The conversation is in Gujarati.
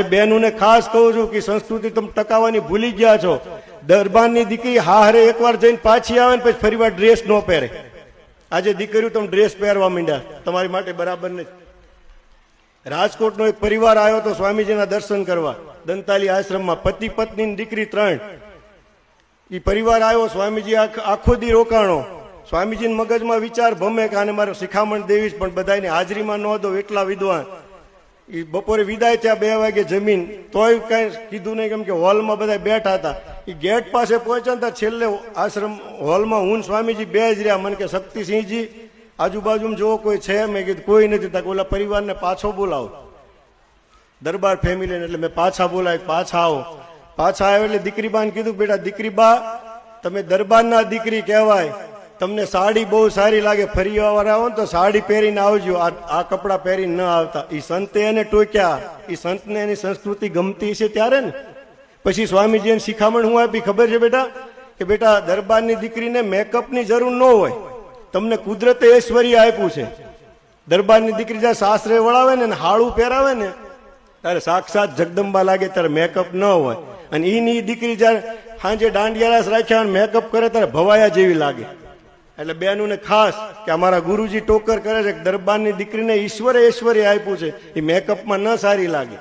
બહેનોને ખાસ કહું છું કે સંસ્કૃતિ તમે ટકાવવાની ભૂલી ગયા છો. દરબારની દીકરી હારે એકવાર જઈને પાછી આવે ને પછી ફરીવાર ડ્રેસ ન પહેરે. આજે દીકરીઓ તમે ડ્રેસ પહેરવા માંડ્યા, તમારી માટે બરાબર નથી. રાજકોટનો એક પરિવાર આવ્યો તો સ્વામીજીના દર્શન કરવા દંતાલી આશ્રમમાં, પતિ પત્ની દીકરી 3. એ પરિવાર આવ્યો, સ્વામીજી આખો દી રોકાણો. સ્વામીજીના મગજમાં વિચાર ભમે કે આને મારે શિખામણ દેવી જ, પણ બધાની હાજરીમાં ન દો એટલા વિદ્વાન. એ બપોરે વિદાય થયા 2 વાગે જમીન, તોય કઈ કીધું નહીં, કેમ કે હોલમાં બધા બેઠા હતા. એ ગેટ પાસે પહોંચ્યા હતા, છેલ્લે આશ્રમ હોલમાં હું સ્વામીજી 2 જ રહ્યા. મને કે શક્તિસિંહજી આજુબાજુમાં જોવો કોઈ છે? મેં કીધું કોઈ નથી. તક ઓલા પરિવારને પાછો બોલાવો, દરબાર ફેમિલીને. એટલે મેં પાછા બોલાય, પાછા આવો. પાછા આવ્યો એટલે દીકરી બાને કીધું, બેટા દીકરી બા તમે દરબારના દીકરી કહેવાય, તમને સાડી બહુ સારી લાગે, ફરી વાર આવો ને તો સાડી પહેરીને આવજો, આ કપડા પહેરીને ન આવતા. એ સંતે એને ટોક્યા. એ સંતને એની સંસ્કૃતિ ગમતી છે ત્યારે ને. પછી સ્વામીજીને શિખામણ હું આપી ખબર છે બેટા, કે બેટા દરબારની દીકરીને મેકઅપની જરૂર ન હોય, તમને કુદરતે ઐશ્વર્ય આપ્યું છે. દરબારની દીકરી જ્યારે સાસરે વળાવે ને હાળું પહેરાવે ને ત્યારે સાક્ષાત જગદંબા લાગે, ત્યારે મેકઅપ ન હોય. અને એની દીકરી જયારે સાંજે દાંડિયા રાસ રાખ્યા મેકઅપ કરે ત્યારે ભવાયા જેવી લાગે. એટલે બહેનોને ખાસ કે અમારા ગુરુજી ટોકર કરે છે કે દરબારની દીકરીને ઈશ્વરે ઐશ્વર્ય આપ્યું છે, એ મેકઅપમાં ન સારી લાગે.